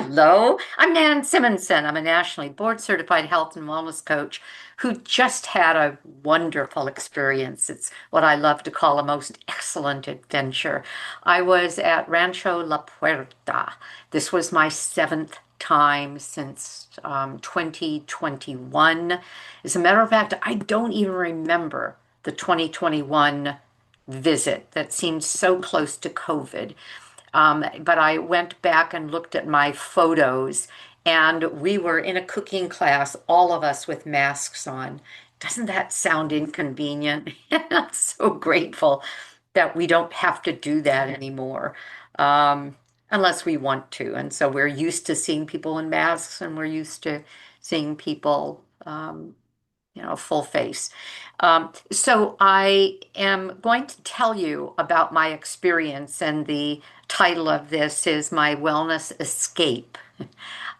Hello, I'm Nan Simonsen. I'm a nationally board certified health and wellness coach who just had a wonderful experience. It's what I love to call a most excellent adventure. I was at Rancho La Puerta. This was my seventh time since 2021. As a matter of fact, I don't even remember the 2021 visit that seemed so close to COVID. But I went back and looked at my photos, and we were in a cooking class, all of us with masks on. Doesn't that sound inconvenient? I'm so grateful that we don't have to do that anymore, um, unless we want to. And so we're used to seeing people in masks, and we're used to seeing people, full face. So I am going to tell you about my experience, and the title of this is My Wellness Escape.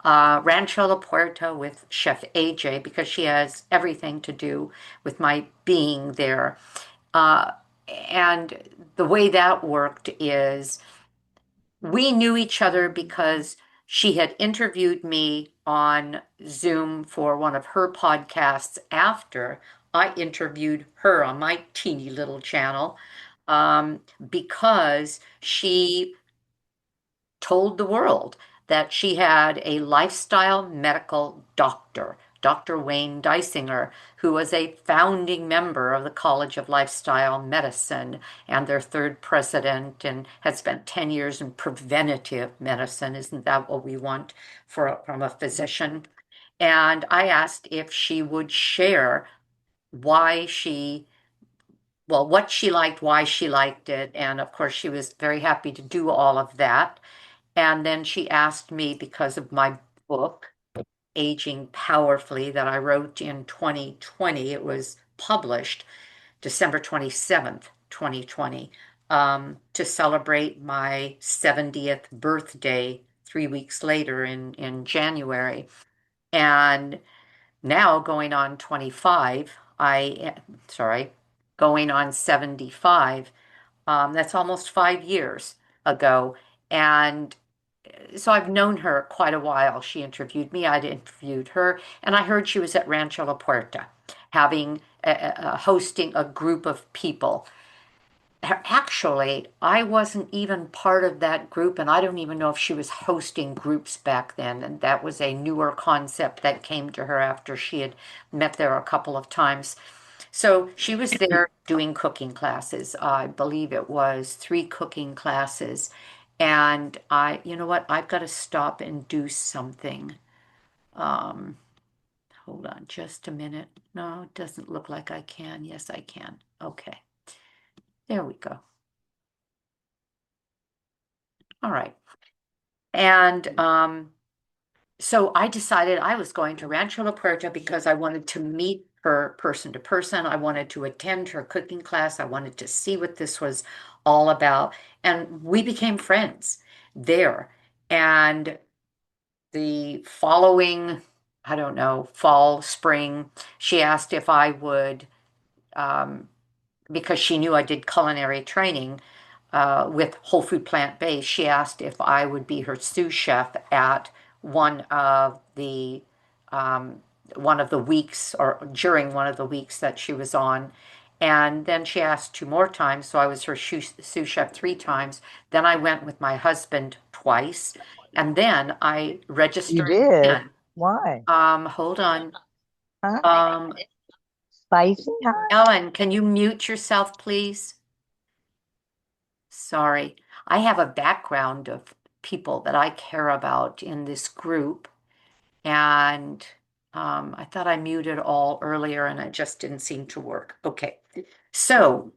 Rancho La Puerta with Chef AJ, because she has everything to do with my being there. Uh, and the way that worked is we knew each other because she had interviewed me on Zoom for one of her podcasts after I interviewed her on my teeny little channel, because she told the world that she had a lifestyle medical doctor, Dr. Wayne Dysinger, who was a founding member of the College of Lifestyle Medicine and their third president, and had spent 10 years in preventative medicine. Isn't that what we want from a physician? And I asked if she would share why she well, what she liked, why she liked it. And of course, she was very happy to do all of that. And then she asked me, because of my book, Aging Powerfully, that I wrote in 2020, it was published December 27th, 2020, to celebrate my 70th birthday 3 weeks later in January. And now going on 25, sorry, going on 75, that's almost 5 years ago. And so I've known her quite a while. She interviewed me, I'd interviewed her, and I heard she was at Rancho La Puerta having hosting a group of people. Actually, I wasn't even part of that group, and I don't even know if she was hosting groups back then. And that was a newer concept that came to her after she had met there a couple of times. So she was there doing cooking classes. I believe it was three cooking classes. And you know what? I've got to stop and do something. Um, Hold on just a minute. No, it doesn't look like I can. Yes, I can. Okay, there we go. All right. And so I decided I was going to Rancho La Puerta because I wanted to meet her person to person. I wanted to attend her cooking class. I wanted to see what this was all about. And we became friends there. And the following, I don't know, fall, spring, she asked if I would, um, because she knew I did culinary training with whole food plant-based, she asked if I would be her sous chef at one of the um, one of the weeks or during one of the weeks that she was on. And then she asked two more times, so I was her sous chef three times. Then I went with my husband twice, and then I You registered did. again. Why? Hold on. Huh? Um, Spicy hot? Ellen, can you mute yourself, please? Sorry. I have a background of people that I care about in this group, and I thought I muted all earlier and it just didn't seem to work. Okay. So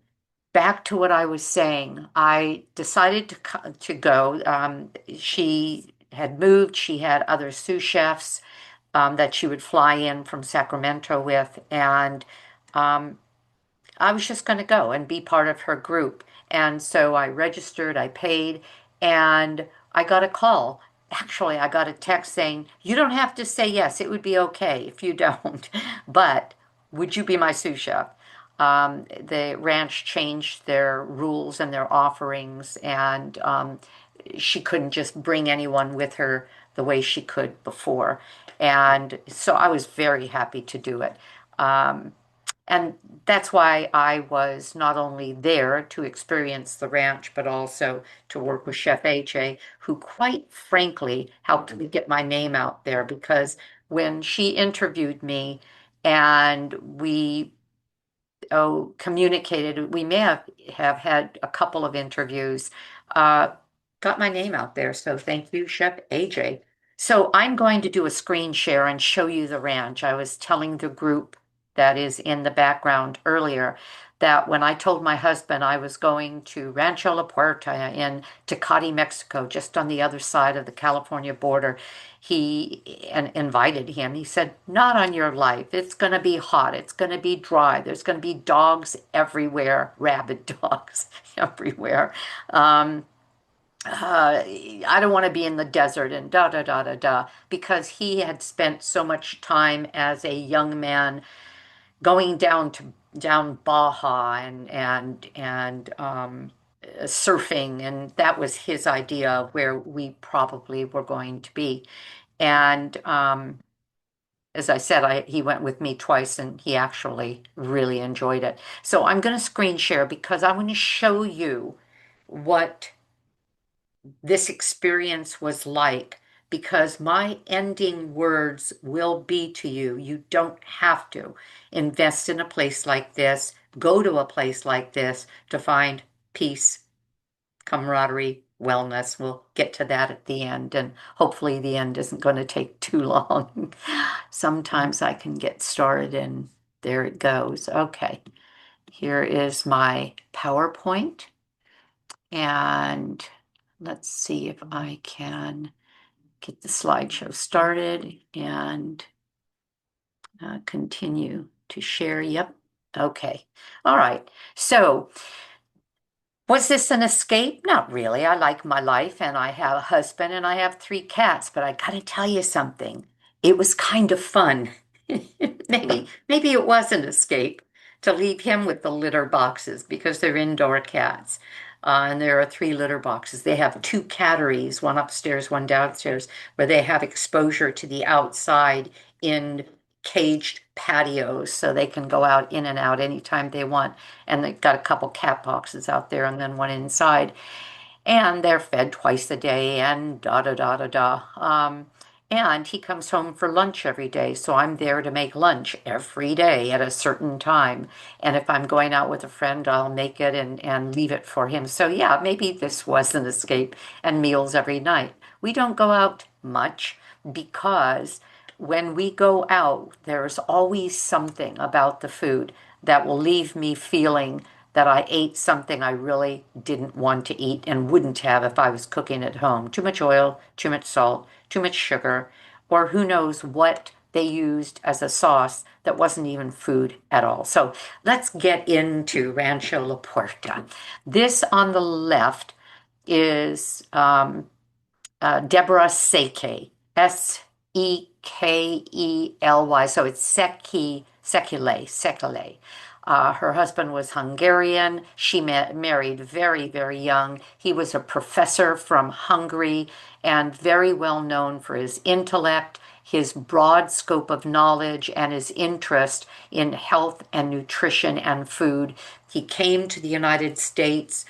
back to what I was saying. I decided to go. She had moved. She had other sous chefs that she would fly in from Sacramento with, and um, I was just going to go and be part of her group. And so I registered, I paid, and I got a call. Actually, I got a text saying, "You don't have to say yes. It would be okay if you don't. But would you be my sous chef?" The ranch changed their rules and their offerings, and she couldn't just bring anyone with her the way she could before. And so I was very happy to do it. Um, and that's why I was not only there to experience the ranch, but also to work with Chef AJ, who quite frankly helped me get my name out there because when she interviewed me and we communicated, we may have had a couple of interviews, uh, got my name out there. So thank you, Chef AJ. So I'm going to do a screen share and show you the ranch. I was telling the group that is in the background earlier that when I told my husband I was going to Rancho La Puerta in Tecate, Mexico, just on the other side of the California border, he and invited him. He said, "Not on your life. It's going to be hot. It's going to be dry. There's going to be dogs everywhere, rabid dogs everywhere. Um, I don't want to be in the desert and da da da da da," because he had spent so much time as a young man going down Baja and surfing, and that was his idea of where we probably were going to be. And as I said, he went with me twice, and he actually really enjoyed it. So I'm going to screen share because I want to show you what this experience was like because my ending words will be to you. You don't have to invest in a place like this, go to a place like this to find peace, camaraderie, wellness. We'll get to that at the end, and hopefully the end isn't going to take too long. Sometimes I can get started and there it goes. Okay, here is my PowerPoint. And let's see if I can get the slideshow started and continue to share. Yep. Okay. All right. So, was this an escape? Not really. I like my life and I have a husband and I have three cats, but I got to tell you something. It was kind of fun. Maybe it was an escape to leave him with the litter boxes because they're indoor cats. And there are three litter boxes. They have two catteries, one upstairs, one downstairs, where they have exposure to the outside in caged patios so they can go out in and out anytime they want. And they've got a couple cat boxes out there and then one inside. And they're fed twice a day and da da da da da. And he comes home for lunch every day. So I'm there to make lunch every day at a certain time. And if I'm going out with a friend, I'll make it and leave it for him. So yeah, maybe this was an escape and meals every night. We don't go out much because when we go out, there's always something about the food that will leave me feeling that I ate something I really didn't want to eat and wouldn't have if I was cooking at home. Too much oil, too much salt, too much sugar, or who knows what they used as a sauce that wasn't even food at all. So let's get into Rancho La Puerta. This on the left is Deborah Seke, Sekely. So it's Sekele. Her husband was Hungarian. She married very, very young. He was a professor from Hungary and very well known for his intellect, his broad scope of knowledge, and his interest in health and nutrition and food. He came to the United States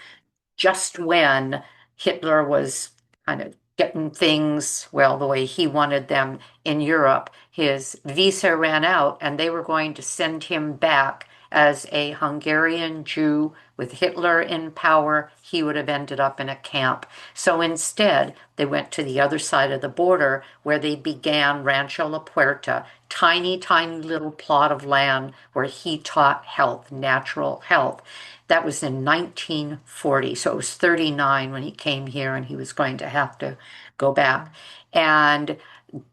just when Hitler was kind of getting things, well, the way he wanted them in Europe. His visa ran out and they were going to send him back as a Hungarian Jew with Hitler in power. He would have ended up in a camp. So instead, they went to the other side of the border where they began Rancho La Puerta, tiny, tiny little plot of land where he taught health, natural health. That was in 1940. So it was 39 when he came here and he was going to have to go back. And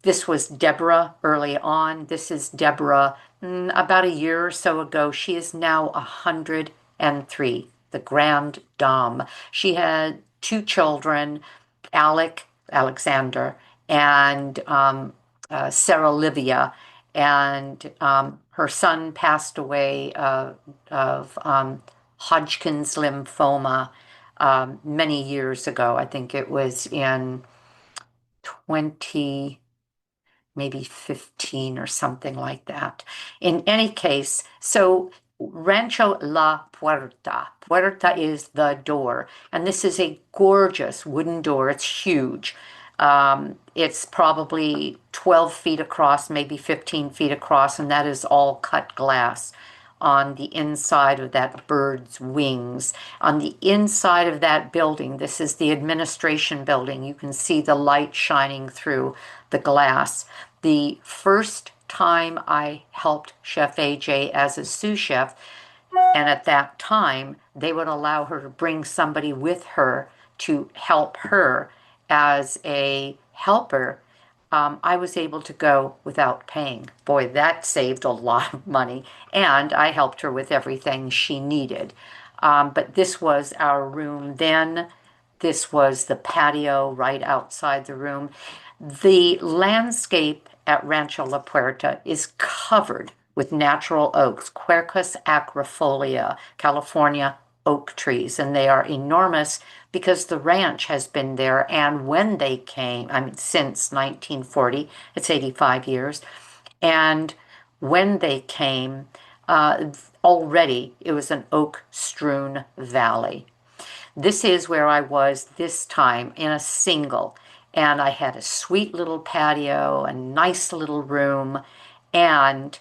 this was Deborah early on. This is Deborah about a year or so ago. She is now 103, the Grand Dame. She had two children, Alexander, and Sarah Livia. And her son passed away of Hodgkin's lymphoma many years ago. I think it was in 20, maybe 15 or something like that. In any case, so Rancho La Puerta. Puerta is the door, and this is a gorgeous wooden door. It's huge. It's probably 12 feet across, maybe 15 feet across, and that is all cut glass on the inside of that bird's wings. On the inside of that building, this is the administration building. You can see the light shining through the glass. The first time I helped Chef AJ as a sous chef, and at that time, they would allow her to bring somebody with her to help her as a helper. I was able to go without paying. Boy, that saved a lot of money. And I helped her with everything she needed. But this was our room then. This was the patio right outside the room. The landscape at Rancho La Puerta is covered with natural oaks, Quercus acrifolia, California oak trees, and they are enormous because the ranch has been there. And when they came, I mean, since 1940, it's 85 years, and when they came, already it was an oak strewn valley. This is where I was this time in a single, and I had a sweet little patio, a nice little room, and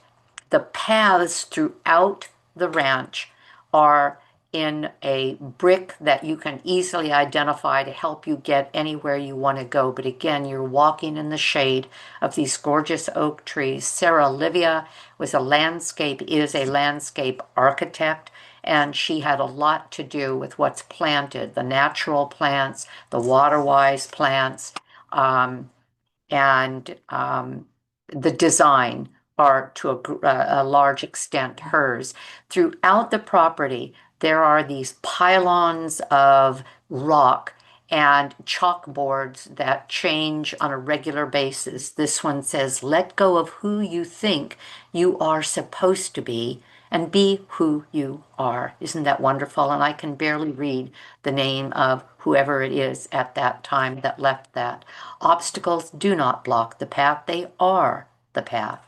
the paths throughout the ranch are in a brick that you can easily identify to help you get anywhere you want to go. But again, you're walking in the shade of these gorgeous oak trees. Sarah Olivia is a landscape architect, and she had a lot to do with what's planted, the natural plants, the water-wise plants, um, and the design are to a large extent hers. Throughout the property, there are these pylons of rock and chalkboards that change on a regular basis. This one says, let go of who you think you are supposed to be and be who you are. Isn't that wonderful? And I can barely read the name of whoever it is at that time that left that. Obstacles do not block the path, they are the path.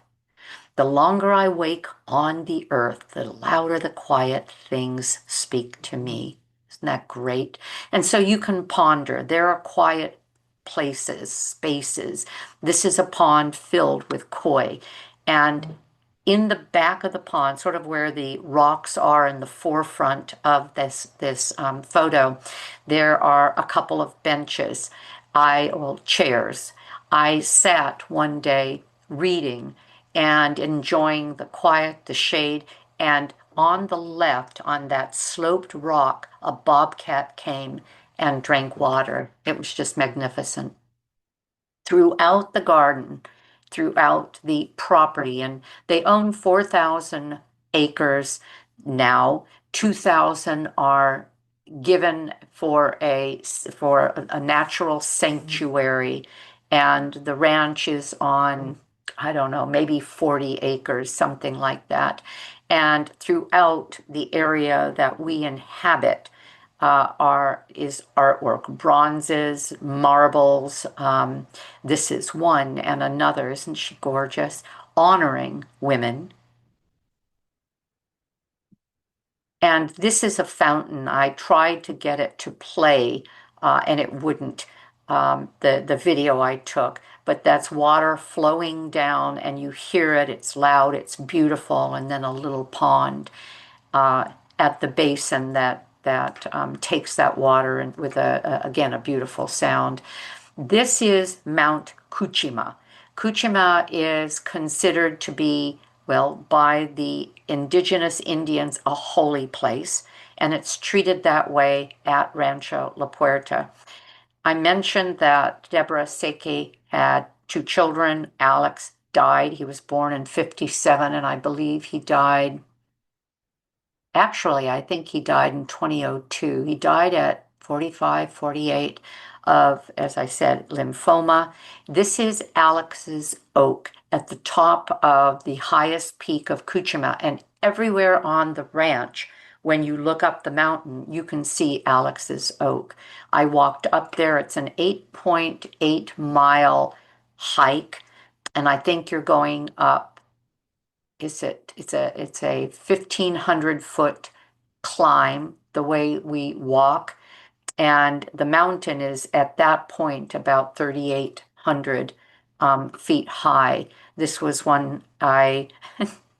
The longer I wake on the earth, the louder the quiet things speak to me. Isn't that great? And so you can ponder. There are quiet places, spaces. This is a pond filled with koi. And in the back of the pond, sort of where the rocks are in the forefront of this photo, there are a couple of benches, well, chairs. I sat one day reading and enjoying the quiet, the shade, and on the left, on that sloped rock, a bobcat came and drank water. It was just magnificent throughout the garden, throughout the property. And they own 4,000 acres now. 2,000 are given for a natural sanctuary, and the ranch is on, I don't know, maybe 40 acres, something like that. And throughout the area that we inhabit, is artwork, bronzes, marbles. This is one and another. Isn't she gorgeous? Honoring women. And this is a fountain. I tried to get it to play, and it wouldn't. The video I took, but that's water flowing down, and you hear it. It's loud. It's beautiful, and then a little pond at the basin that takes that water and with again a beautiful sound. This is Mount Kuchima. Kuchima is considered to be, well, by the indigenous Indians, a holy place, and it's treated that way at Rancho La Puerta. I mentioned that Deborah Seki had two children. Alex died. He was born in 57, and I believe he died. Actually, I think he died in 2002. He died at 45, 48 of, as I said, lymphoma. This is Alex's oak at the top of the highest peak of Kuchima, and everywhere on the ranch when you look up the mountain, you can see Alex's Oak. I walked up there. It's an 8.8 mile hike, and I think you're going up, is it, it's a 1,500 foot climb the way we walk. And the mountain is at that point about 3,800 feet high. This was when I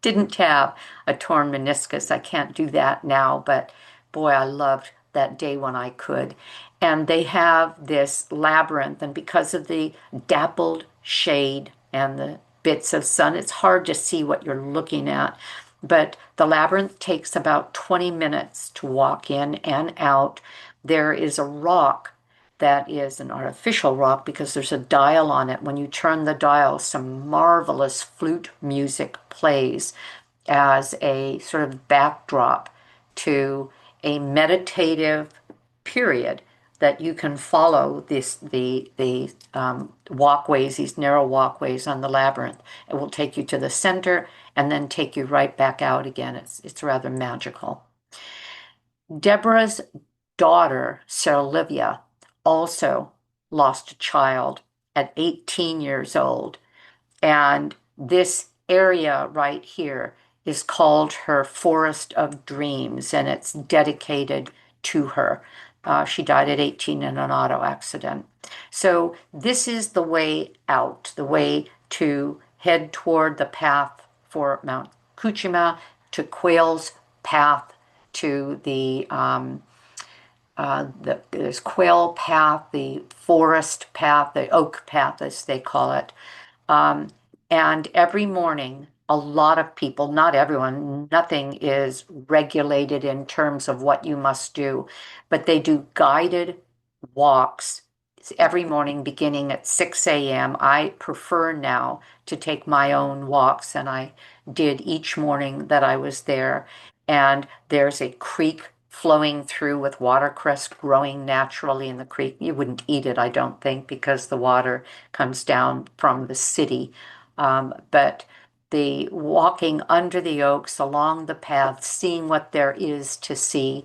didn't have a torn meniscus. I can't do that now, but boy, I loved that day when I could. And they have this labyrinth, and because of the dappled shade and the bits of sun, it's hard to see what you're looking at. But the labyrinth takes about 20 minutes to walk in and out. There is a rock that is an artificial rock because there's a dial on it. When you turn the dial, some marvelous flute music plays as a sort of backdrop to a meditative period that you can follow the walkways, these narrow walkways on the labyrinth. It will take you to the center and then take you right back out again. It's rather magical. Deborah's daughter, Sarah Livia, also lost a child at 18 years old. And this area right here is called her Forest of Dreams, and it's dedicated to her. She died at 18 in an auto accident. So this is the way out, the way to head toward the path for Mount Kuchima, to Quail's Path, to there's Quail Path, the Forest Path, the Oak Path, as they call it. Um, and every morning, a lot of people, not everyone, nothing is regulated in terms of what you must do, but they do guided walks every morning beginning at 6 a.m. I prefer now to take my own walks, and I did each morning that I was there. And there's a creek flowing through with watercress growing naturally in the creek. You wouldn't eat it, I don't think, because the water comes down from the city. But the walking under the oaks, along the path, seeing what there is to see,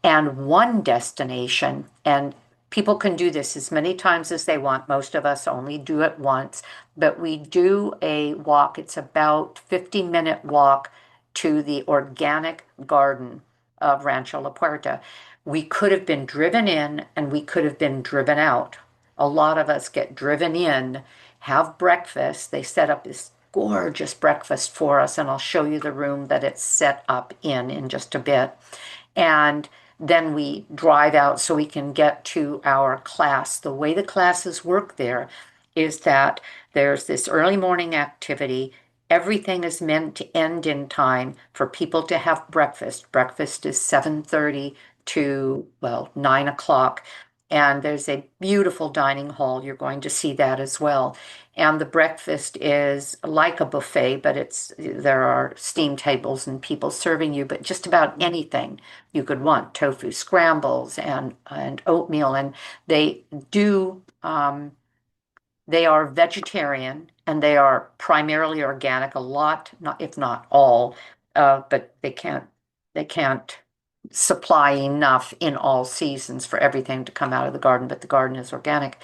and one destination, and people can do this as many times as they want. Most of us only do it once, but we do a walk. It's about 50-minute walk to the organic garden of Rancho La Puerta. We could have been driven in and we could have been driven out. A lot of us get driven in, have breakfast. They set up this gorgeous breakfast for us, and I'll show you the room that it's set up in just a bit. And then we drive out so we can get to our class. The way the classes work there is that there's this early morning activity. Everything is meant to end in time for people to have breakfast. Breakfast is 7:30 to, well, 9 o'clock. And there's a beautiful dining hall. You're going to see that as well. And the breakfast is like a buffet, but there are steam tables and people serving you, but just about anything you could want, tofu scrambles and oatmeal. And they do they are vegetarian and they are primarily organic, a lot, not, if not all, but they can't supply enough in all seasons for everything to come out of the garden, but the garden is organic.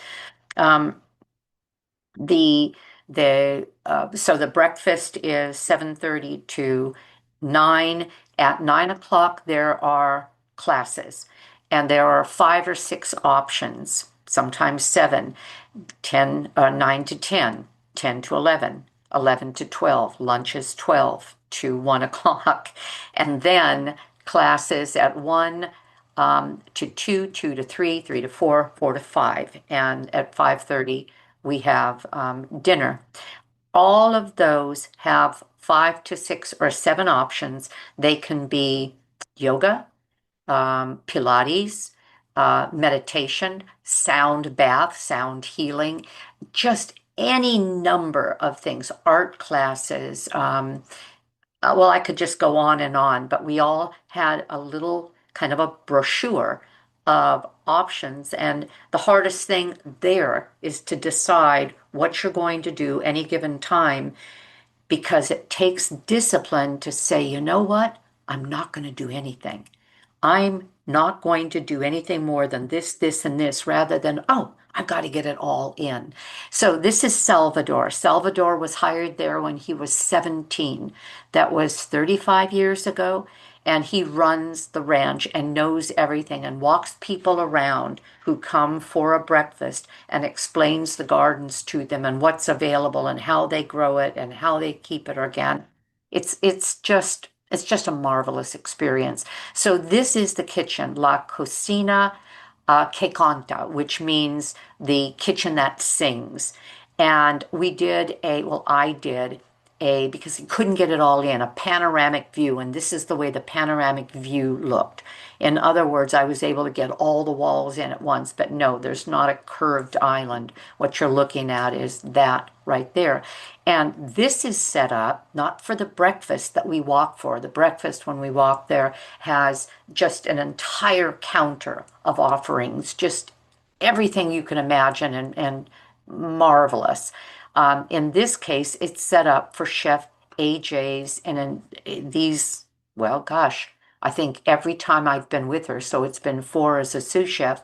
Um, the so the breakfast is 7:30 to 9. At 9 o'clock, there are classes, and there are 5 or 6 options, sometimes seven. 10, 9 to 10, 10 to 11, 11 to 12, lunch is 12 to 1 o'clock, and then classes at 1 to 2, 2 to 3, 3 to 4, 4 to 5, and at 5:30 we have dinner. All of those have 5 to 6 or 7 options. They can be yoga, Pilates, meditation, sound bath, sound healing, just any number of things, art classes. Well, I could just go on, but we all had a little kind of a brochure of options. And the hardest thing there is to decide what you're going to do any given time, because it takes discipline to say, you know what? I'm not going to do anything. I'm not going to do anything more than this, and this, rather than, oh, I've got to get it all in. So this is Salvador. Salvador was hired there when he was 17. That was 35 years ago. And he runs the ranch and knows everything and walks people around who come for a breakfast and explains the gardens to them and what's available and how they grow it and how they keep it organic. It's just a marvelous experience. So this is the kitchen, La Cocina que canta, which means the kitchen that sings. And I did because he couldn't get it all in, a panoramic view. And this is the way the panoramic view looked. In other words, I was able to get all the walls in at once, but no, there's not a curved island. What you're looking at is that right there. And this is set up not for the breakfast that we walk for. The breakfast, when we walk there, has just an entire counter of offerings, just everything you can imagine, and marvelous. In this case, it's set up for Chef AJ's, and in these, well, gosh, I think every time I've been with her, so it's been four as a sous chef,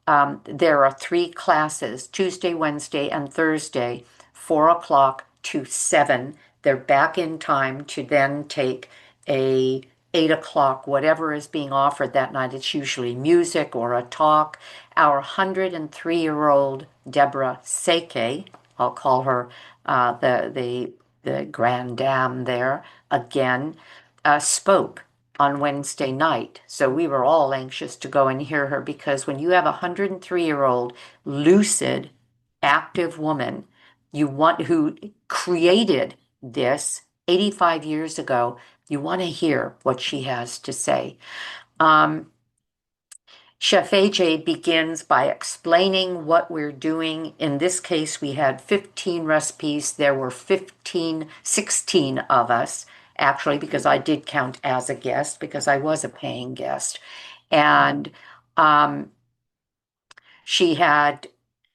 there are three classes, Tuesday, Wednesday, and Thursday, 4 o'clock to 7. They're back in time to then take a 8 o'clock, whatever is being offered that night. It's usually music or a talk. Our 103-year-old Deborah Seke, I'll call her the grand dame there again, spoke on Wednesday night. So we were all anxious to go and hear her, because when you have a 103-year-old lucid, active woman, who created this 85 years ago, you want to hear what she has to say. Um, Chef AJ begins by explaining what we're doing. In this case, we had 15 recipes. There were 16 of us, actually, because I did count as a guest, because I was a paying guest. And um, she had,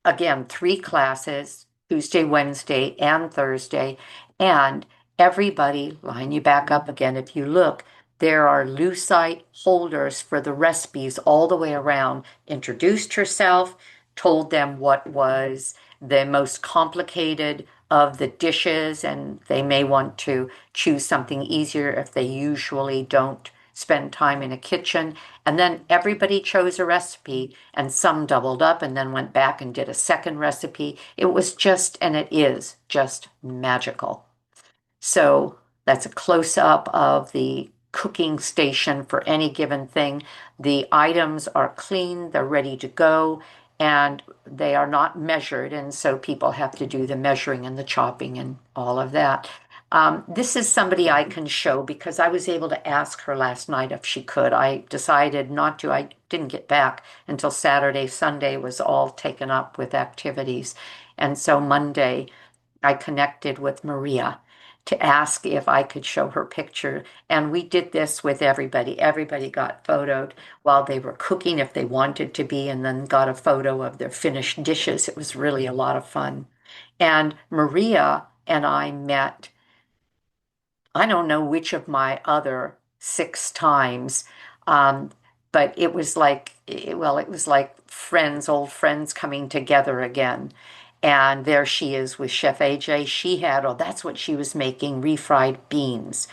again, three classes, Tuesday, Wednesday, and Thursday. And everybody, line you back up again if you look, there are lucite holders for the recipes all the way around. Introduced herself, told them what was the most complicated of the dishes, and they may want to choose something easier if they usually don't spend time in a kitchen. And then everybody chose a recipe, and some doubled up and then went back and did a second recipe. It was just, and it is just magical. So that's a close up of the cooking station for any given thing. The items are clean, they're ready to go, and they are not measured. And so people have to do the measuring and the chopping and all of that. This is somebody I can show because I was able to ask her last night if she could. I decided not to. I didn't get back until Saturday. Sunday was all taken up with activities. And so Monday, I connected with Maria to ask if I could show her picture. And we did this with everybody. Everybody got photoed while they were cooking if they wanted to be, and then got a photo of their finished dishes. It was really a lot of fun. And Maria and I met, I don't know which of my other 6 times, um, but it was like, well, it was like friends, old friends coming together again. And there she is with Chef AJ. That's what she was making, refried beans,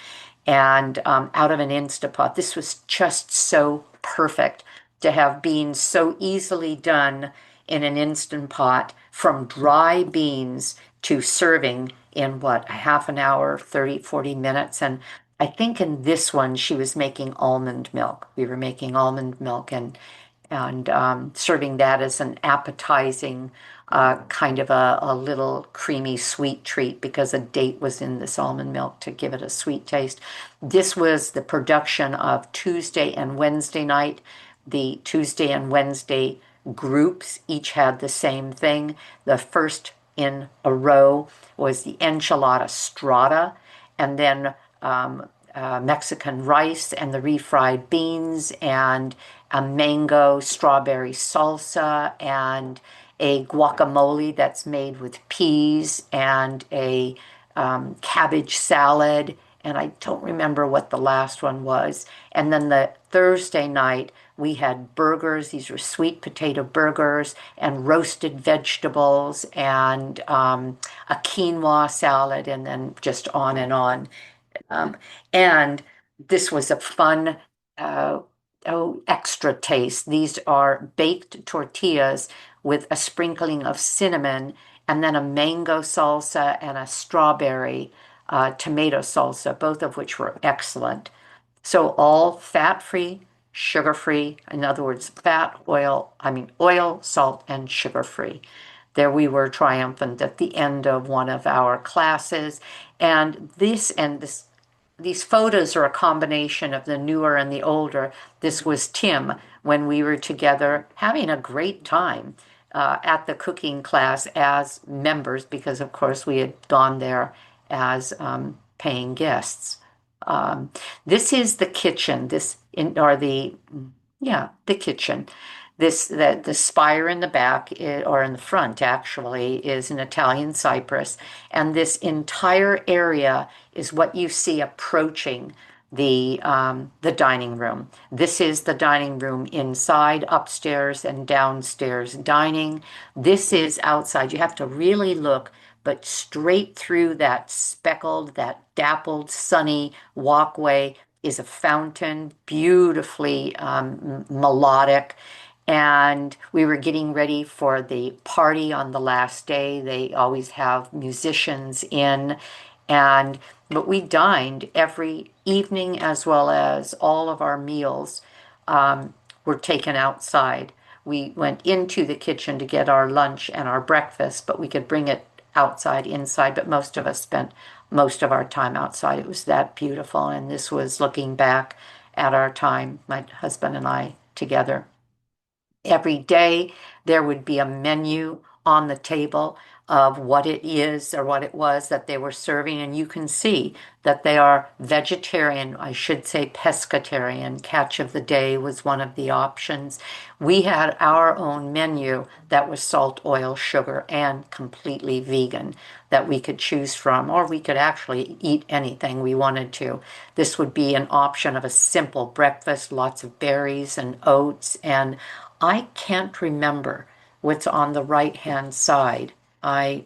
and out of an Instapot. This was just so perfect to have beans so easily done in an Instant Pot, from dry beans to serving in what, a half an hour, 30, 40 minutes. And I think in this one, she was making almond milk. We were making almond milk, and serving that as an appetizing kind of a little creamy sweet treat, because a date was in this almond milk to give it a sweet taste. This was the production of Tuesday and Wednesday night. The Tuesday and Wednesday groups each had the same thing. The first in a row was the enchilada strata, and then Mexican rice and the refried beans, and a mango strawberry salsa, and a guacamole that's made with peas, and a cabbage salad, and I don't remember what the last one was. And then the Thursday night, we had burgers. These were sweet potato burgers and roasted vegetables and a quinoa salad, and then just on and on. Um, and this was a fun, uh, extra taste. These are baked tortillas with a sprinkling of cinnamon and then a mango salsa and a strawberry tomato salsa, both of which were excellent. So all fat-free, sugar-free, in other words, oil, salt, and sugar-free. There we were triumphant at the end of one of our classes. These photos are a combination of the newer and the older. This was Tim when we were together having a great time at the cooking class as members, because of course we had gone there as paying guests. Um, this is the kitchen. This in or the Yeah, the kitchen. The spire in the back or in the front actually is an Italian cypress, and this entire area is what you see approaching the dining room. This is the dining room inside, upstairs and downstairs dining. This is outside. You have to really look, but straight through that speckled, that dappled, sunny walkway is a fountain, beautifully melodic. And we were getting ready for the party on the last day. They always have musicians in, and but we dined every evening as well as all of our meals were taken outside. We went into the kitchen to get our lunch and our breakfast, but we could bring it outside, inside. But most of us spent most of our time outside. It was that beautiful. And this was looking back at our time, my husband and I together. Every day there would be a menu on the table of what it is or what it was that they were serving, and you can see that they are vegetarian, I should say pescatarian. Catch of the day was one of the options. We had our own menu that was salt, oil, sugar, and completely vegan that we could choose from, or we could actually eat anything we wanted to. This would be an option of a simple breakfast, lots of berries and oats, and I can't remember what's on the right-hand side. I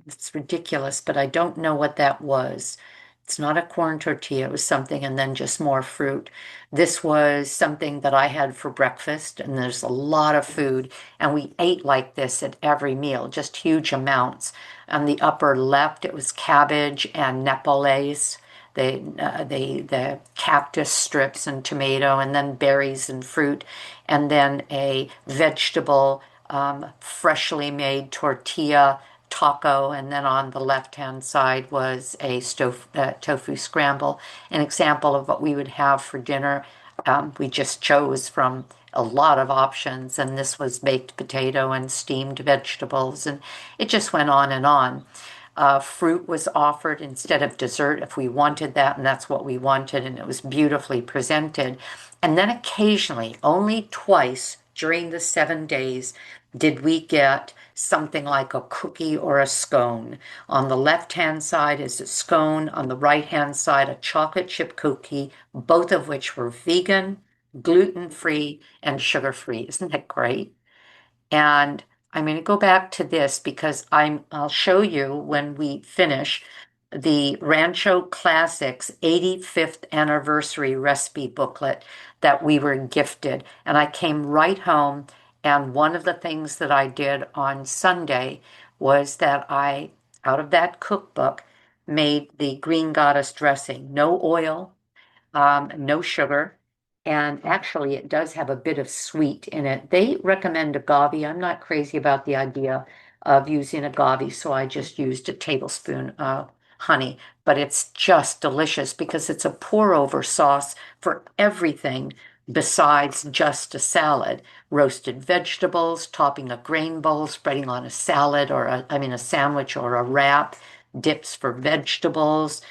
It's ridiculous, but I don't know what that was. It's not a corn tortilla, it was something and then just more fruit. This was something that I had for breakfast, and there's a lot of food, and we ate like this at every meal, just huge amounts. On the upper left, it was cabbage and Nepalese, the cactus strips and tomato, and then berries and fruit, and then a vegetable, freshly made tortilla taco, and then on the left-hand side was a tofu scramble, an example of what we would have for dinner. We just chose from a lot of options, and this was baked potato and steamed vegetables, and it just went on and on. Fruit was offered instead of dessert if we wanted that, and that's what we wanted, and it was beautifully presented. And then occasionally, only twice during the 7 days, did we get something like a cookie or a scone. On the left-hand side is a scone, on the right-hand side, a chocolate chip cookie, both of which were vegan, gluten-free, and sugar-free. Isn't that great? And I'm going to go back to this because I'll show you when we finish the Rancho Classics 85th anniversary recipe booklet that we were gifted. And I came right home, and one of the things that I did on Sunday was that out of that cookbook, made the green goddess dressing. No oil, no sugar, and actually it does have a bit of sweet in it. They recommend agave. I'm not crazy about the idea of using agave, so I just used a tablespoon of honey, but it's just delicious because it's a pour over sauce for everything besides just a salad. Roasted vegetables, topping a grain bowl, spreading on a salad or a sandwich or a wrap, dips for vegetables,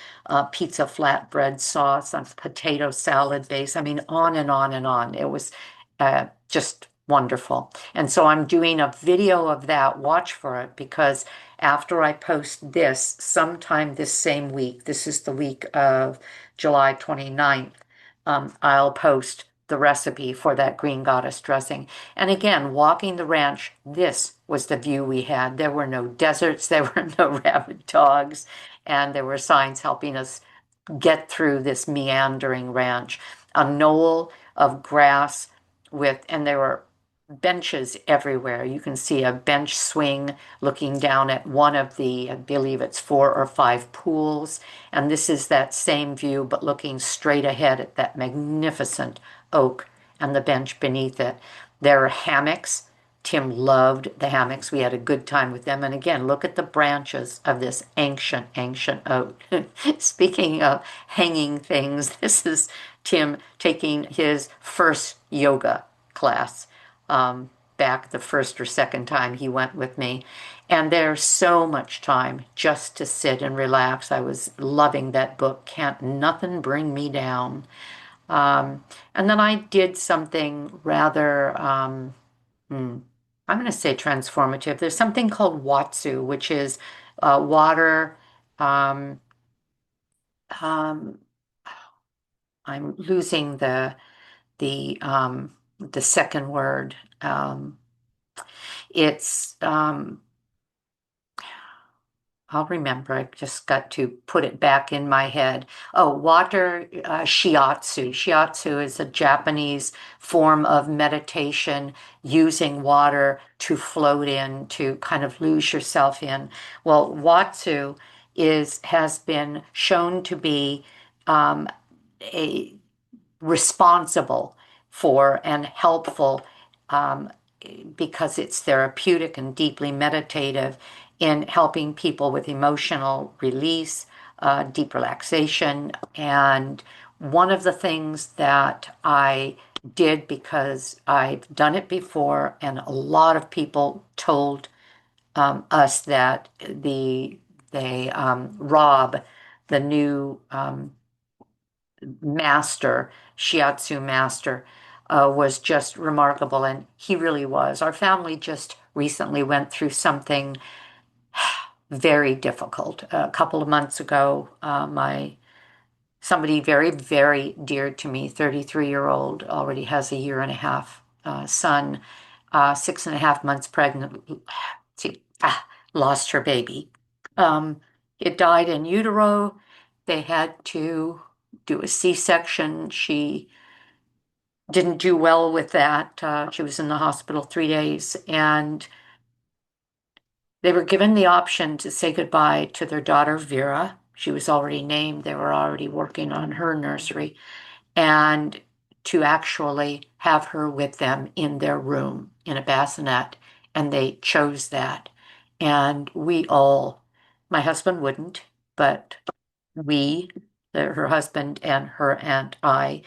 pizza flatbread sauce on potato salad base. I mean, on and on and on. It was just Wonderful. And so I'm doing a video of that. Watch for it because after I post this, sometime this same week, this is the week of July 29th, I'll post the recipe for that green goddess dressing. And again, walking the ranch, this was the view we had. There were no deserts, there were no rabid dogs, and there were signs helping us get through this meandering ranch. A knoll of grass and there were benches everywhere. You can see a bench swing looking down at one of the, I believe it's 4 or 5 pools. And this is that same view, but looking straight ahead at that magnificent oak and the bench beneath it. There are hammocks. Tim loved the hammocks. We had a good time with them. And again, look at the branches of this ancient, ancient oak. Speaking of hanging things, this is Tim taking his first yoga class back the first or second time he went with me. And there's so much time just to sit and relax. I was loving that book, Can't Nothing Bring Me Down. And then I did something rather, hmm, I'm going to say transformative. There's something called Watsu, which is water. Um, um, I'm losing the second word. It's I'll remember. I just got to put it back in my head. Oh, water shiatsu. Shiatsu is a Japanese form of meditation using water to float in, to kind of lose yourself in. Well, Watsu is has been shown to be a responsible for and helpful um, because it's therapeutic and deeply meditative in helping people with emotional release, deep relaxation. And one of the things that I did because I've done it before, and a lot of people told us that Rob, the new master, shiatsu master, was just remarkable, and he really was. Our family just recently went through something very difficult. A couple of months ago, my somebody very, very dear to me, 33-year-old, already has a year and a half son, 6.5 months pregnant, she, lost her baby. Um, it died in utero. They had to do a C-section. She didn't do well with that. She was in the hospital 3 days, and they were given the option to say goodbye to their daughter, Vera. She was already named. They were already working on her nursery, and to actually have her with them in their room in a bassinet. And they chose that. And we all, my husband wouldn't, but we, her husband and her and I,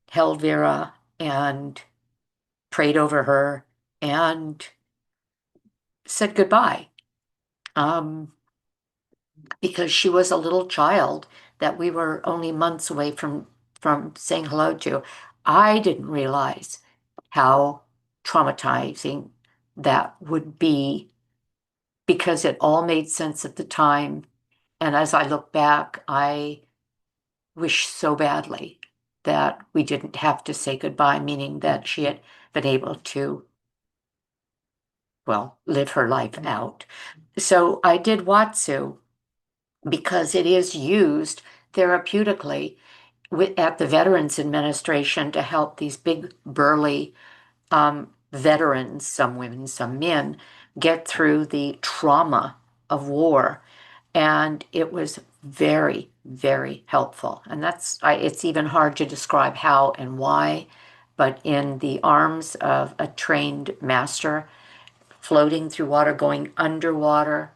held Vera and prayed over her and said goodbye. Um, because she was a little child that we were only months away from saying hello to. I didn't realize how traumatizing that would be because it all made sense at the time. And as I look back, I wish so badly that we didn't have to say goodbye, meaning that she had been able to, well, live her life out. So I did Watsu because it is used therapeutically at the Veterans Administration to help these big, burly veterans, some women, some men, get through the trauma of war. And it was very, very helpful. And it's even hard to describe how and why, but in the arms of a trained master, floating through water, going underwater,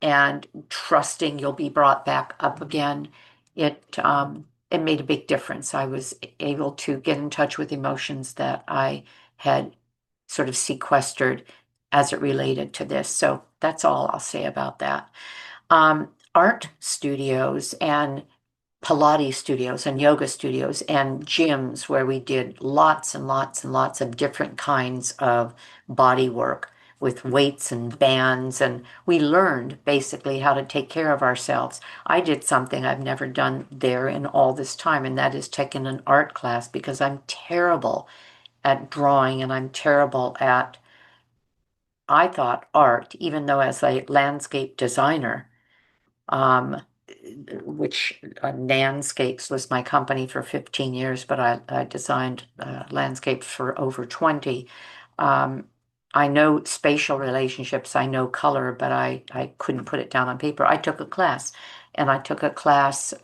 and trusting you'll be brought back up again, it made a big difference. I was able to get in touch with emotions that I had sort of sequestered as it related to this. So that's all I'll say about that. Art studios and Pilates studios and yoga studios and gyms where we did lots and lots and lots of different kinds of body work with weights and bands. And we learned basically how to take care of ourselves. I did something I've never done there in all this time, and that is taking an art class because I'm terrible at drawing and I'm terrible at, I thought, art, even though as a landscape designer, um, which Nanscapes was my company for 15 years, but I designed landscapes for over 20. Um, I know spatial relationships, I know color, but I couldn't put it down on paper. I took a class, and I took a class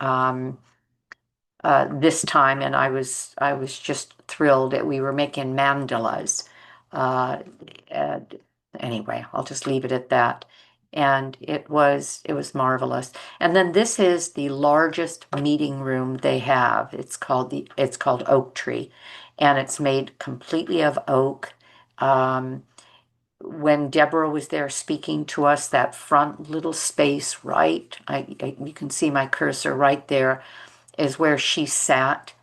this time, and I was just thrilled that we were making mandalas. Uh, and anyway, I'll just leave it at that. And it was marvelous. And then this is the largest meeting room they have. It's called Oak Tree, and it's made completely of oak. Um, when Deborah was there speaking to us, that front little space, right? You can see my cursor right there is where she sat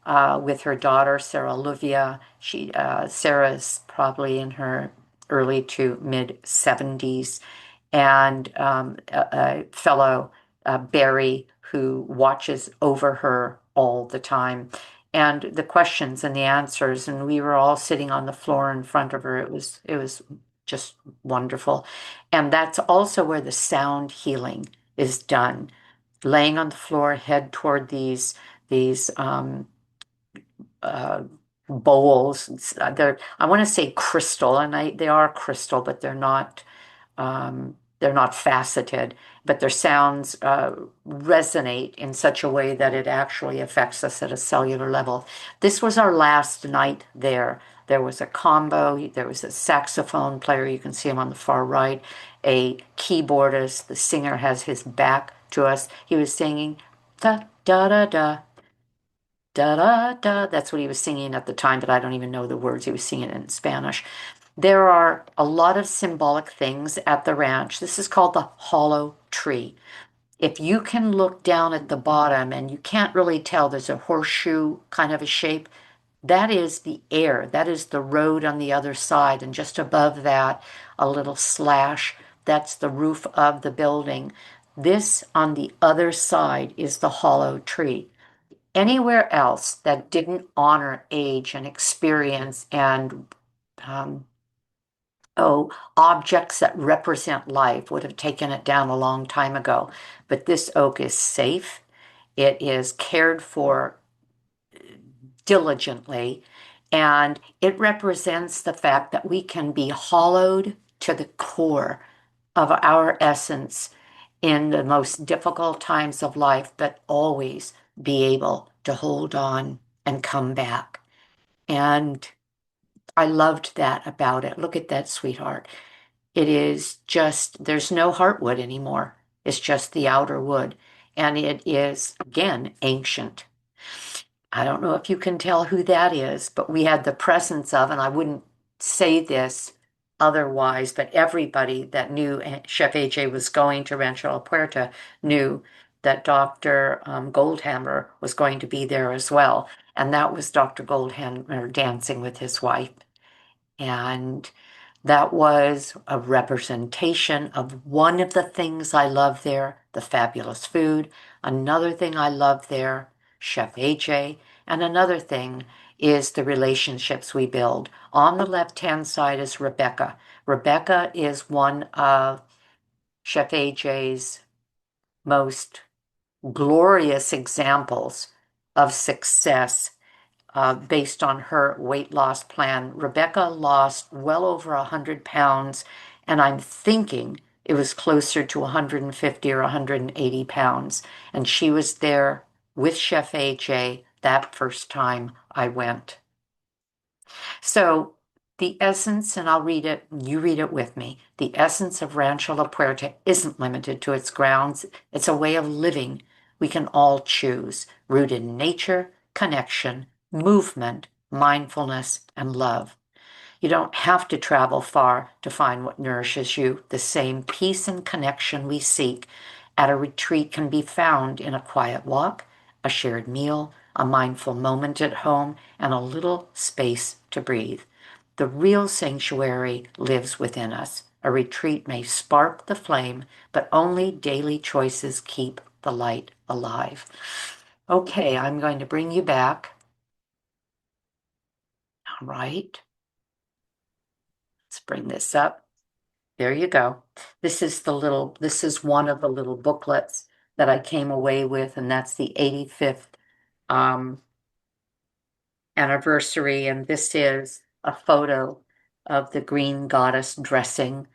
with her daughter, Sarah Olivia. Sarah's probably in her early to mid 70s, and a fellow, Barry, who watches over her all the time. And the questions and the answers, and we were all sitting on the floor in front of her. It was just wonderful. And that's also where the sound healing is done, laying on the floor, head toward these uh, bowls. I want to say crystal, and they are crystal, but they're not faceted, but their sounds resonate in such a way that it actually affects us at a cellular level. This was our last night there. There was a combo, there was a saxophone player, you can see him on the far right, a keyboardist, the singer has his back to us. He was singing da da da da da da da. That's what he was singing at the time, but I don't even know the words. He was singing it in Spanish. There are a lot of symbolic things at the ranch. This is called the hollow tree. If you can look down at the bottom and you can't really tell, there's a horseshoe kind of a shape. That is the air. That is the road on the other side. And just above that, a little slash. That's the roof of the building. This on the other side is the hollow tree. Anywhere else that didn't honor age and experience and um, objects that represent life would have taken it down a long time ago. But this oak is safe. It is cared for diligently, and it represents the fact that we can be hollowed to the core of our essence in the most difficult times of life, but always be able to hold on and come back. And I loved that about it. Look at that, sweetheart. It is just, there's no heartwood anymore. It's just the outer wood. And it is, again, ancient. I don't know if you can tell who that is, but we had the presence of, and I wouldn't say this otherwise, but everybody that knew Chef AJ was going to Rancho La Puerta knew that Dr. Goldhammer was going to be there as well. And that was Dr. Goldhammer dancing with his wife. And that was a representation of one of the things I love there, the fabulous food. Another thing I love there, Chef AJ. And another thing is the relationships we build. On the left-hand side is Rabecca. Rabecca is one of Chef AJ's most glorious examples of success based on her weight loss plan. Rabecca lost well over 100 pounds, and I'm thinking it was closer to 150 or 180 pounds. And she was there with Chef AJ that first time I went. So the essence, and I'll read it, you read it with me. The essence of Rancho La Puerta isn't limited to its grounds. It's a way of living we can all choose, rooted in nature, connection, movement, mindfulness, and love. You don't have to travel far to find what nourishes you. The same peace and connection we seek at a retreat can be found in a quiet walk, a shared meal, a mindful moment at home, and a little space to breathe. The real sanctuary lives within us. A retreat may spark the flame, but only daily choices keep the light alive. Okay, I'm going to bring you back. All right, let's bring this up. There you go. This is one of the little booklets that I came away with, and that's the 85th um, anniversary. And this is a photo of the green goddess dressing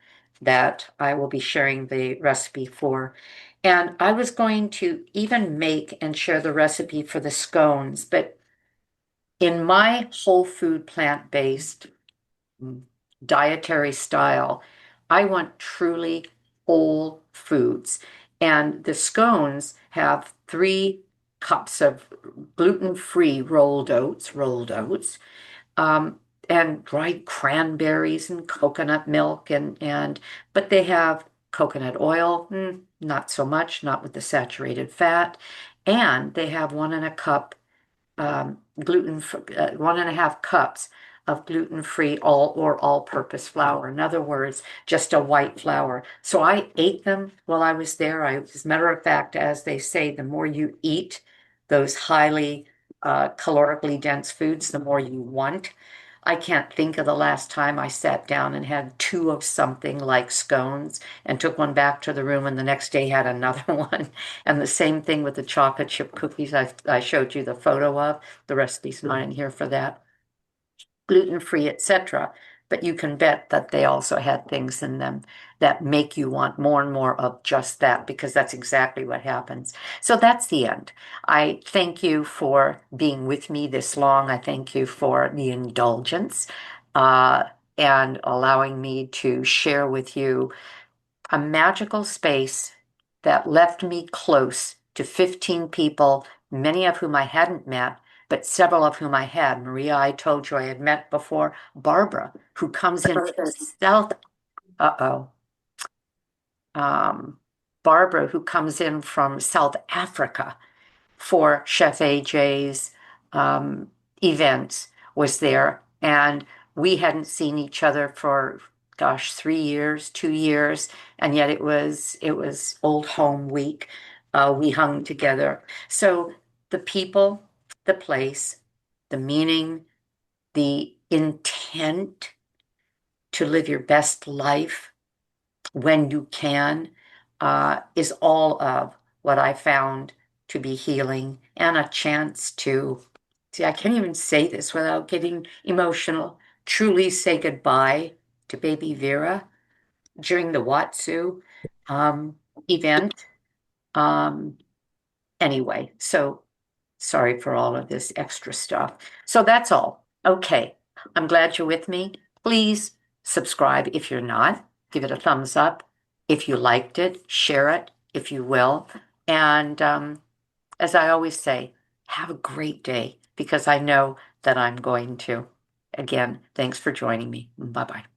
that I will be sharing the recipe for. And I was going to even make and share the recipe for the scones, but in my whole food plant-based dietary style, I want truly whole foods. And the scones have 3 cups of gluten-free rolled oats, um, and dried cranberries and coconut milk but they have coconut oil, not so much, not with the saturated fat, and they have 1.5 cup 1.5 cups of gluten-free all-purpose flour. In other words, just a white flour. So I ate them while I was there. As a matter of fact, as they say, the more you eat those highly calorically dense foods, the more you want. I can't think of the last time I sat down and had 2 of something like scones and took one back to the room and the next day had another one. And the same thing with the chocolate chip cookies I showed you the photo of. The recipe's not in here for that. Gluten-free, etc. But you can bet that they also had things in them that make you want more and more of just that, because that's exactly what happens. So that's the end. I thank you for being with me this long. I thank you for the indulgence, uh, and allowing me to share with you a magical space that left me close to 15 people, many of whom I hadn't met, but several of whom I had. Maria, I told you I had met before. Barbara, who comes in from South, uh-oh, um, Barbara, who comes in from South Africa for Chef AJ's um, events, was there. And we hadn't seen each other for, gosh, 3 years, 2 years, and yet it was Old Home Week. We hung together. So the people, the place, the meaning, the intent to live your best life when you can, is all of what I found to be healing and a chance to, see, I can't even say this without getting emotional, truly say goodbye to baby Vera during the Watsu um, event. Um, anyway, so sorry for all of this extra stuff. So that's all. Okay. I'm glad you're with me. Please subscribe if you're not. Give it a thumbs up. If you liked it, share it if you will. And as I always say, have a great day, because I know that I'm going to. Again, thanks for joining me. Bye bye.